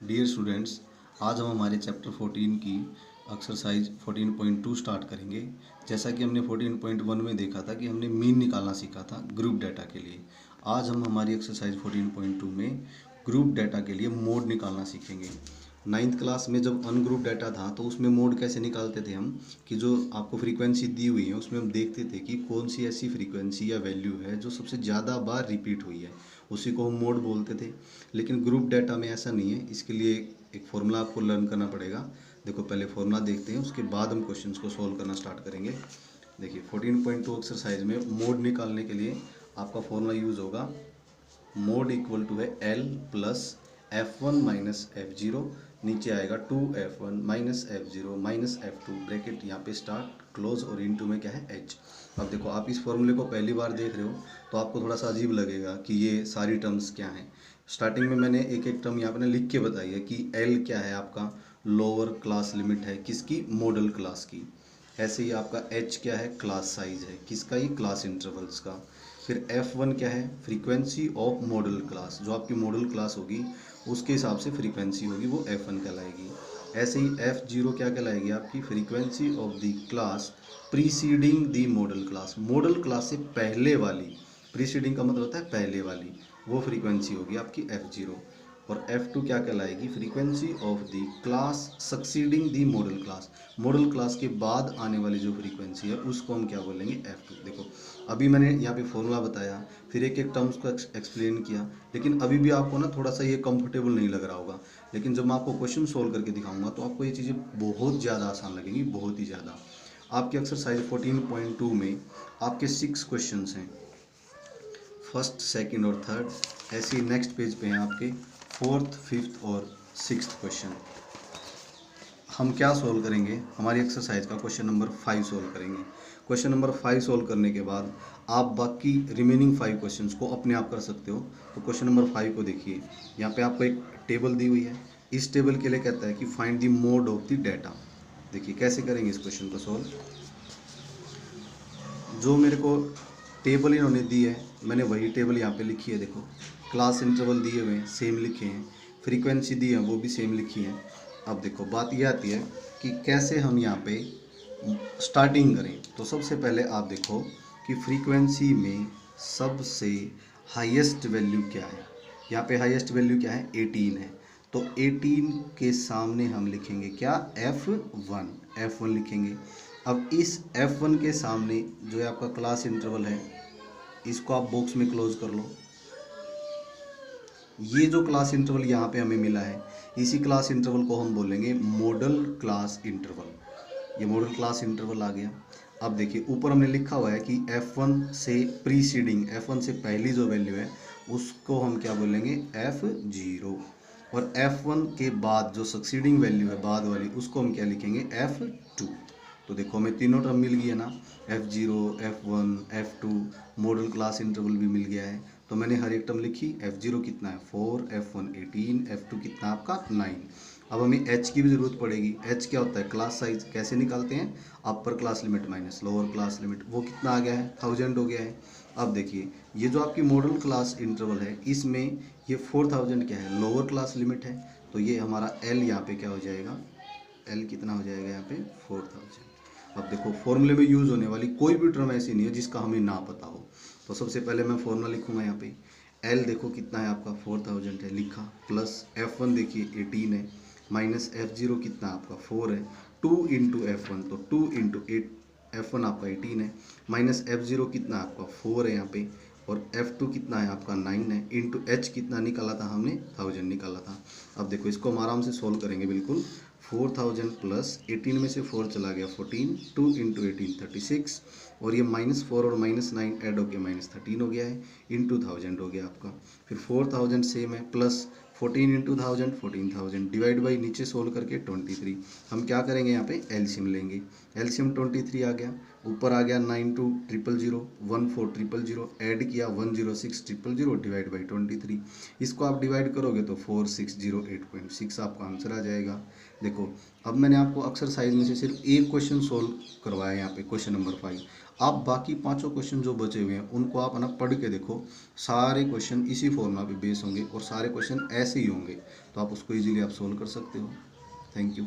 Dear students, आज हम हमारे चैप्टर 14 की एक्सरसाइज 14.2 स्टार्ट करेंगे। जैसा कि हमने 14.1 में देखा था कि हमने मीन निकालना सीखा था ग्रुप डाटा के लिए। आज हम हमारी एक्सरसाइज 14.2 में ग्रुप डाटा के लिए मोड निकालना सीखेंगे। नाइन्थ क्लास में जब अनग्रुप डाटा था तो उसमें मोड कैसे निकालते थे हम, कि जो आपको फ्रीक्वेंसी दी हुई है उसमें हम देखते थे कि कौन सी ऐसी फ्रीक्वेंसी या वैल्यू है जो सबसे ज़्यादा बार रिपीट हुई है, उसी को हम मोड बोलते थे। लेकिन ग्रुप डाटा में ऐसा नहीं है। इसके लिए एक फॉर्मूला आपको लर्न करना पड़ेगा। देखो, पहले फॉर्मूला देखते हैं, उसके बाद हम क्वेश्चंस को सॉल्व करना स्टार्ट करेंगे। देखिए 14.2 एक्सरसाइज में मोड निकालने के लिए आपका फॉर्मूला यूज़ होगा। मोड इक्वल टू है L plus F1 minus F0, नीचे आएगा 2F1 minus F0 minus F2, bracket यहाँ पे स्टार्ट क्लोज और इनटू में क्या है H। अब देखो, आप इस फॉर्मूले को पहली बार देख रहे हो तो आपको थोड़ा सा अजीब लगेगा कि ये सारी टर्म्स क्या हैं। स्टार्टिंग में मैंने एक एक टर्म यहाँ पर लिख के बताई है कि L क्या है, आपका लोअर क्लास लिमिट है किसकी, मॉडल क्लास की। ऐसे ही आपका H क्या है, क्लास साइज है किसका, ये क्लास इंटरवल्स का। फिर F1 क्या है, फ्रीक्वेंसी ऑफ मॉडल क्लास, जो आपकी मॉडल क्लास होगी उसके हिसाब से फ्रीक्वेंसी होगी, वो F1 कहलाएगी। ऐसे ही F0 क्या कहलाएगी, आपकी frequency of the class preceding the model class, model class से पहले वाली, प्रीसीडिंग का मतलब होता है पहले वाली, वो फ्रीक्वेंसी होगी आपकी F0। और F2 क्या कहलाएगी, frequency of the class succeeding the model class, model class के बाद आने वाली जो फ्रीक्वेंसी है उसको हम क्या बोलेंगे, F2। देखो, अभी मैंने यहाँ पे फॉर्मूला बताया, फिर एक एक टर्म्स को एक्सप्लेन किया, लेकिन अभी भी आपको ना थोड़ा सा ये कंफर्टेबल नहीं लग रहा होगा। लेकिन जब मैं आपको क्वेश्चन सोल्व करके दिखाऊंगा तो आपको ये चीज़ें बहुत ज़्यादा आसान लगेंगी, बहुत ही ज़्यादा। आपकी एक्सरसाइज 14.2 में आपके 6 क्वेश्चन हैं, फर्स्ट, सेकंड और थर्ड। ऐसे ही नेक्स्ट पेज पे हैं आपके फोर्थ, फिफ्थ और सिक्स्थ क्वेश्चन। हम क्या सोल्व करेंगे, हमारी एक्सरसाइज का क्वेश्चन नंबर 5 सोल्व करेंगे। क्वेश्चन नंबर 5 सोल्व करने के बाद आप बाकी रिमेनिंग 5 क्वेश्चंस को अपने आप कर सकते हो। तो क्वेश्चन नंबर 5 को देखिए, यहाँ पे आपको एक टेबल दी हुई है। इस टेबल के लिए कहता है कि find the mode of the data. देखिए कैसे करेंगे इस क्वेश्चन को सोल्व। जो मेरे को टेबल इन्होंने दी है, मैंने वही टेबल यहाँ पे लिखी है। देखो, क्लास इंटरवल दिए हुए हैं, सेम लिखे हैं, फ्रीक्वेंसी दी है वो भी सेम लिखी है। अब देखो, बात ये आती है कि कैसे हम यहाँ पे स्टार्टिंग करें। तो सबसे पहले आप देखो कि फ्रीक्वेंसी में सबसे हाईएस्ट वैल्यू क्या है। यहाँ पे हाईएस्ट वैल्यू क्या है, 18 है। तो 18 के सामने हम लिखेंगे क्या, F1 लिखेंगे। अब इस F1 के सामने जो है आपका क्लास इंटरवल है, इसको आप बॉक्स में क्लोज कर लो। ये जो क्लास इंटरवल यहाँ पे हमें मिला है, इसी क्लास इंटरवल को हम बोलेंगे मॉडल क्लास इंटरवल। ये मॉडल क्लास इंटरवल आ गया। अब देखिए, ऊपर हमने लिखा हुआ है कि F1 से प्रीसीडिंग, F1 से पहली जो वैल्यू है उसको हम क्या बोलेंगे, F0। और F1 के बाद जो सक्सीडिंग वैल्यू है बाद वाली, उसको हम क्या लिखेंगे, F2। तो देखो, हमें तीनों टर्म मिल गई है ना, F0, F1, F2, model class interval भी मिल गया है। तो मैंने हर एक टर्म लिखी। F0 कितना है 4, F1 18, F2 कितना आपका 9। अब हमें H की भी ज़रूरत पड़ेगी। H क्या होता है, क्लास साइज। कैसे निकालते हैं, upper class limit minus lower class limit. वो कितना आ गया है, 1000 हो गया है। अब देखिए, ये जो आपकी मॉडल क्लास इंटरवल है, इसमें ये 4000 क्या है, लोअर क्लास लिमिट है। तो ये हमारा L यहाँ पे क्या हो जाएगा, L कितना हो जाएगा यहाँ पे, 4000। अब देखो, फॉर्मूले में यूज़ होने वाली कोई भी टर्म ऐसी नहीं है जिसका हमें ना पता हो। तो सबसे पहले मैं फॉर्मूला लिखूंगा यहाँ पे। L देखो कितना है आपका, 4000 है, लिखा। प्लस F1 देखिए 18 है, माइनस F0 कितना आपका 4 है, 2 इंटू F1, तो 2 इंटू 8, F1 आपका 18 है, माइनस F0 कितना आपका 4 है यहाँ पे, और F2 कितना है आपका 9 है, इंटू H कितना निकाला था हमने, 1000 निकाला था। अब देखो, इसको हम आराम से सोल्व करेंगे बिल्कुल। 4000 प्लस 18 में से 4 चला गया 14, 2 इंटू 18 36, और ये -4 और -9 ऐड होकर -13 हो गया है, इंटू 1000 हो गया आपका। फिर 4000 सेम है, प्लस 14 इंटू 1000 14000, डिवाइड बाई नीचे सोल्व करके 23। हम क्या करेंगे यहाँ पे, एलसीएम लेंगे। एलसीएम 23 आ गया, ऊपर आ गया 92,000, 14,000, ऐड किया 106,000 डिवाइड बाई 23। इसको आप डिवाइड करोगे तो 4608.6 आपका आंसर आ जाएगा। देखो अब मैंने आपको एक्सरसाइज में से सिर्फ एक क्वेश्चन सोल्व करवाया यहाँ पे, क्वेश्चन नंबर 5। आप बाकी पांचों क्वेश्चन जो बचे हुए हैं उनको आप ना पढ़ के देखो, सारे क्वेश्चन इसी फॉर्मूला पे बेस होंगे और सारे क्वेश्चन ऐसे ही होंगे, तो आप उसको इजीली आप सोल्व कर सकते हो। Thank you.